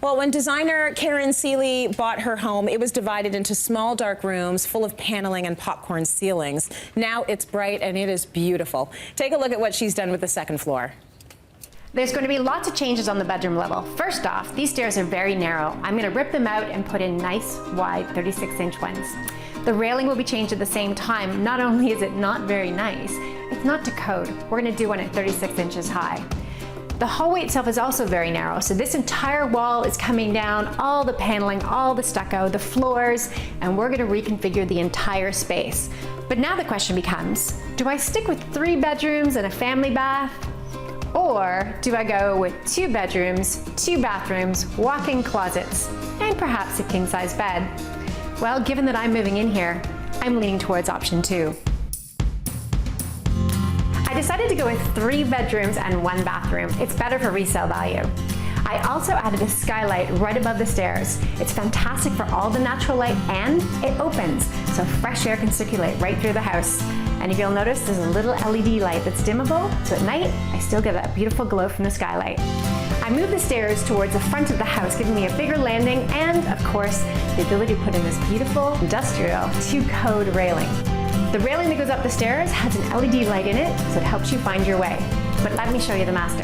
Well, when designer Karen Seeley bought her home, it was divided into small, dark rooms full of paneling and popcorn ceilings. Now it's bright and it is beautiful. Take a look at what she's done with the second floor. There's going to be lots of changes on the bedroom level. First off, these stairs are very narrow. I'm going to rip them out and put in nice, wide 36-inch ones. The railing will be changed at the same time. Not only is it not very nice, it's not to code. We're going to do one at 36 inches high. The hallway itself is also very narrow, so this entire wall is coming down, all the paneling, all the stucco, the floors, and we're going to reconfigure the entire space. But now the question becomes, do I stick with 3 bedrooms and a family bath? Or do I go with 2 bedrooms, 2 bathrooms, walk-in closets, and perhaps a king-size bed? Well, given that I'm moving in here, I'm leaning towards option 2. I decided to go with 3 bedrooms and 1 bathroom. It's better for resale value. I also added a skylight right above the stairs. It's fantastic for all the natural light and it opens, so fresh air can circulate right through the house. And if you'll notice, there's a little LED light that's dimmable, so at night, I still get that beautiful glow from the skylight. I moved the stairs towards the front of the house, giving me a bigger landing and, of course, the ability to put in this beautiful industrial 2-code railing. The railing that goes up the stairs has an LED light in it, so it helps you find your way. But let me show you the master.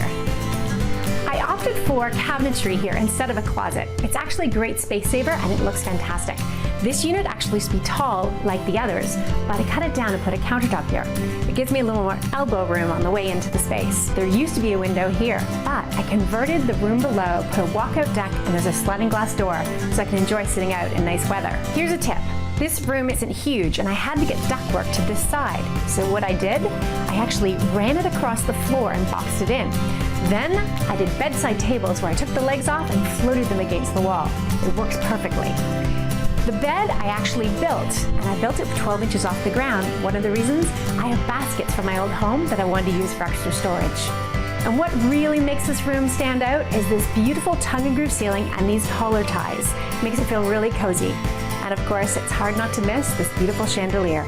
I opted for cabinetry here instead of a closet. It's actually a great space saver and it looks fantastic. This unit actually used to be tall like the others, but I cut it down and put a countertop here. It gives me a little more elbow room on the way into the space. There used to be a window here, but I converted the room below, put a walkout deck, and there's a sliding glass door so I can enjoy sitting out in nice weather. Here's a tip. This room isn't huge and I had to get ductwork to this side. So what I did, I actually ran it across the floor and boxed it in. Then I did bedside tables where I took the legs off and floated them against the wall. It works perfectly. The bed I actually built, and I built it 12 inches off the ground. One of the reasons, I have baskets from my old home that I wanted to use for extra storage. And what really makes this room stand out is this beautiful tongue and groove ceiling and these collar ties. Makes it feel really cozy. And of course, it's hard not to miss this beautiful chandelier.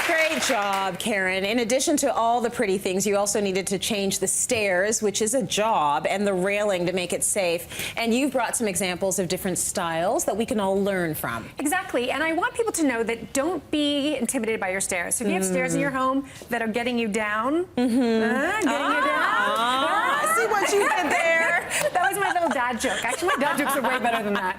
Great job, Karen. In addition to all the pretty things, you also needed to change the stairs, which is a job, and the railing to make it safe. And you've brought some examples of different styles that we can all learn from. Exactly, and I want people to know that don't be intimidated by your stairs. So if you have stairs in your home that are getting you down, I see what you did there. That was my little dad joke. Actually, my dad jokes are way better than that.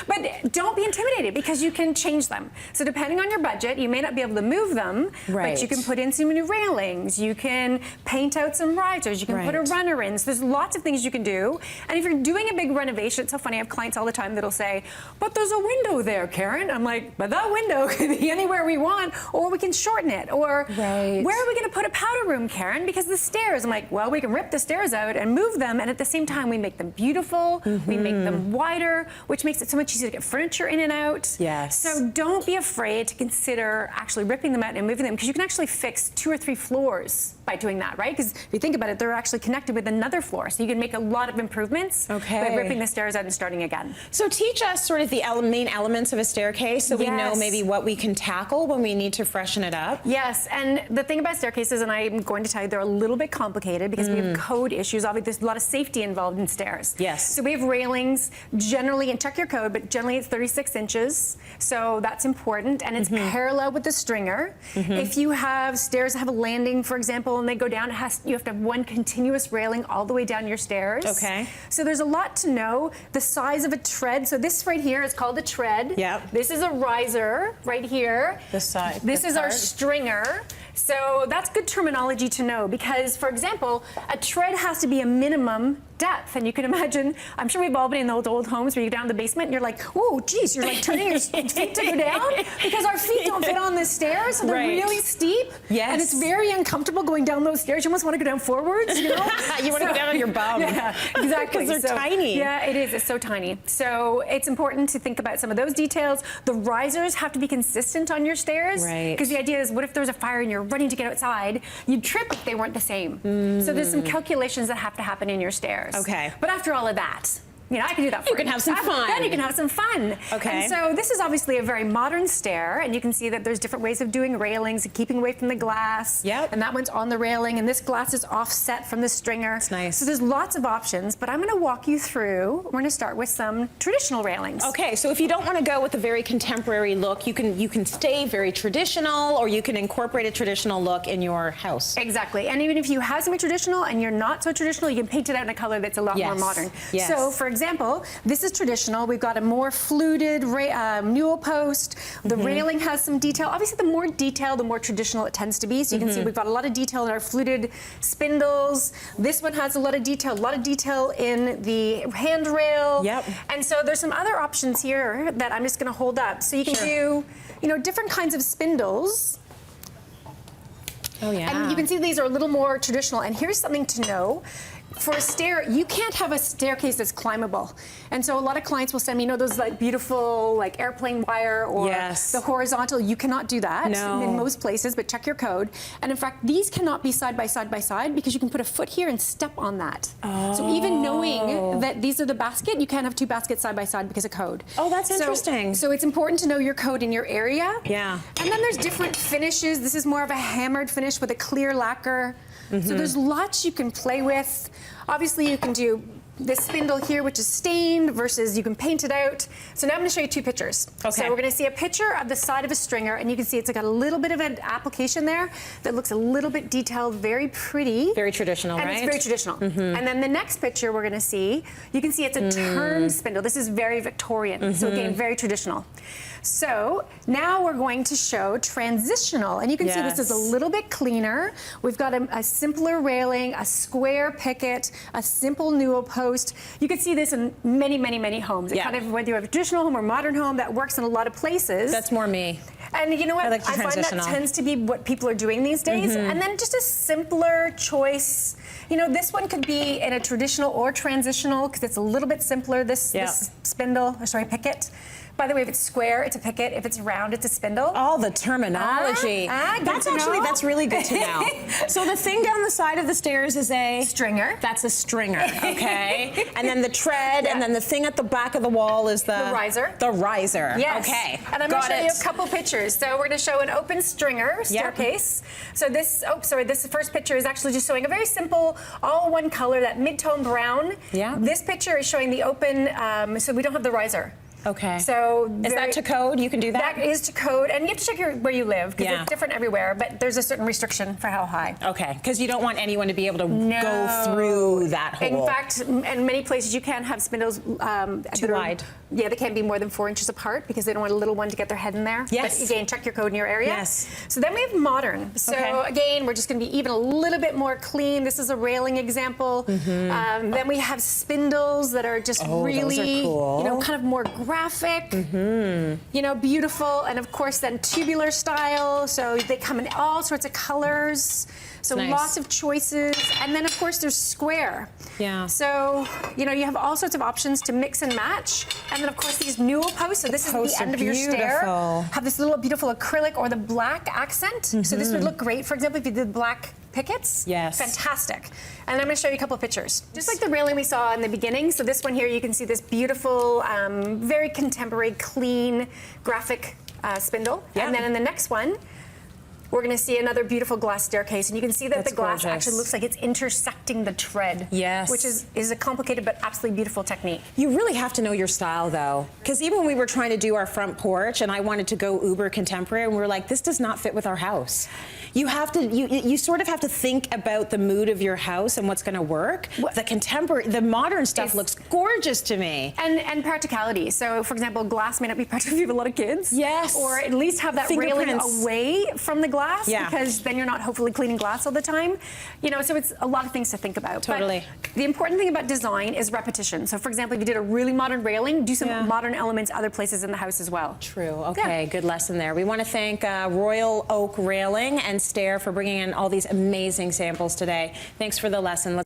But don't be intimidated because you can change them. So depending on your budget, you may not be able to move them, but you can put in some new railings, you can paint out some risers, you can put a runner in. So there's lots of things you can do. And if you're doing a big renovation, it's so funny, I have clients all the time that'll say, but there's a window there, Karen. I'm like, but that window can be anywhere we want, or we can shorten it. Or where are we gonna put a powder room, Karen? Because the stairs, I'm like, well, we can rip the stairs out and move them, and at the same time, we make them beautiful, we make them wider, which makes it so much easier to get furniture in and out. Yes. So don't be afraid to consider actually ripping them out and moving them, because you can actually fix 2 or 3 floors by doing that, right? Because if you think about it, they're actually connected with another floor. So you can make a lot of improvements by ripping the stairs out and starting again. So teach us sort of the main elements of a staircase so we know maybe what we can tackle when we need to freshen it up. Yes, and the thing about staircases, and I'm going to tell you, they're a little bit complicated because we have code issues. Obviously, there's a lot of safety involved in stairs. Yes. So we have railings, generally, and check your code, but generally it's 36 inches. So that's important, and it's parallel with the stringer. If you have stairs that have a landing, for example, and they go down, you have to have one continuous railing all the way down your stairs. Okay. So there's a lot to know. The size of a tread. So this right here is called a tread. Yep. This is a riser right here. This side. This is our stringer. So that's good terminology to know because, for example, a tread has to be a minimum depth. And you can imagine, I'm sure we've all been in those old homes where you go down the basement and you're like, oh, geez, you're like turning your feet to go down because our feet don't fit on the stairs. So they're really steep. Yes. And it's very uncomfortable going down those stairs. You almost want to go down forwards, you know? You want to go down on your bum. Yeah, exactly. Because they're tiny. Yeah, it is. It's so tiny. So it's important to think about some of those details. The risers have to be consistent on your stairs. Right. Because the idea is, what if there's a fire and you're running to get outside? You'd trip if they weren't the same. So there's some calculations that have to happen in your stairs. Okay. But after all of that, I can do that for you. You can have some fun. Then you can have some fun. Okay. And so this is obviously a very modern stair, and you can see that there's different ways of doing railings and keeping away from the glass. Yep. And that one's on the railing, and this glass is offset from the stringer. That's nice. So there's lots of options, but I'm going to walk you through. We're going to start with some traditional railings. Okay, so if you don't want to go with a very contemporary look, you can stay very traditional, or you can incorporate a traditional look in your house. Exactly. And even if you have something traditional and you're not so traditional, you can paint it out in a color that's a lot more modern. Yes. So, for example, this is traditional. We've got a more fluted newel post. The railing has some detail. Obviously, the more detail, the more traditional it tends to be. So you can see we've got a lot of detail in our fluted spindles. This one has a lot of detail in the handrail. Yep. And so there's some other options here that I'm just going to hold up. So you can do, different kinds of spindles. Oh, yeah. And you can see these are a little more traditional. And here's something to know. For a stair, you can't have a staircase that's climbable. And so a lot of clients will send me, those beautiful airplane wire or the horizontal. You cannot do that in most places, but check your code. And in fact, these cannot be side by side by side because you can put a foot here and step on that. Oh. So even knowing that these are the basket, you can't have two baskets side by side because of code. Oh, that's interesting. So it's important to know your code in your area. Yeah. And then there's different finishes. This is more of a hammered finish with a clear lacquer. So there's lots you can play with. Obviously, you can do this spindle here, which is stained, versus you can paint it out. So now I'm going to show you two pictures. Okay. So we're going to see a picture of the side of a stringer, and you can see it's got a little bit of an application there that looks a little bit detailed, very pretty. Very traditional, and right? It's very traditional. And then the next picture we're going to see, you can see it's a turned spindle. This is very Victorian, so again, very traditional. So now we're going to show transitional, and you can see this is a little bit cleaner. We've got a simpler railing, a square picket, a simple newel post. You can see this in many, many, many homes. It kind of, whether you have a traditional home or modern home, that works in a lot of places. That's more me. And you know what? I find that tends to be what people are doing these days. And then just a simpler choice. This one could be in a traditional or transitional because it's a little bit simpler. This spindle, picket. By the way, if it's square, it's a picket. If it's round, it's a spindle. All the terminology. That's really good to know. So the thing down the side of the stairs is a stringer. That's a stringer, okay? And then the tread, and then the thing at the back of the wall is the riser. The riser. Yes. Okay. And I'm going to show you a couple pictures. So we're going to show an open stringer staircase. So this, this first picture is actually just showing a very simple, all one color, that mid-tone brown. Yeah. This picture is showing the open, so we don't have the riser. Okay. So is that to code? You can do that? That is to code, and you have to check where you live because it's different everywhere, but there's a certain restriction for how high. Okay, because you don't want anyone to be able to go through that hole. In fact, in many places you can't have spindles too wide. Yeah, they can't be more than 4 inches apart because they don't want a little one to get their head in there. Yes. But again, check your code in your area. Yes. So then we have modern. So again, we're just going to be even a little bit more clean. This is a railing example. Then we have spindles that are just really, those are cool. kind of more graphic. Beautiful, and of course then tubular style, so they come in all sorts of colors, so lots of choices. And then of course there's square. Yeah. So you have all sorts of options to mix and match. And then of course these newel posts, so this is the end of your stair, have this little beautiful acrylic or the black accent. So this would look great, for example, if you did black pickets. Yes. Fantastic. And I'm going to show you a couple of pictures. Just like the railing we saw in the beginning. So this one here, you can see this beautiful, very contemporary, clean, graphic spindle. Yep. And then in the next one, we're going to see another beautiful glass staircase, and you can see that the glass actually looks like it's intersecting the tread. Yes. Which is a complicated but absolutely beautiful technique. You really have to know your style, though, because even when we were trying to do our front porch, and I wanted to go uber contemporary, and we were like, this does not fit with our house. You have to, you sort of have to think about the mood of your house and what's going to work. The modern stuff looks gorgeous to me. And practicality. So, for example, glass may not be practical if you have a lot of kids. Yes. Or at least have that railing away from the glass, because then you're not hopefully cleaning glass all the time. So it's a lot of things to think about. Totally. But the important thing about design is repetition. So, for example, if you did a really modern railing, do some modern elements other places in the house as well. True. Okay. Good lesson there. We want to thank Royal Oak Railing and Stair for bringing in all these amazing samples today. Thanks for the lesson.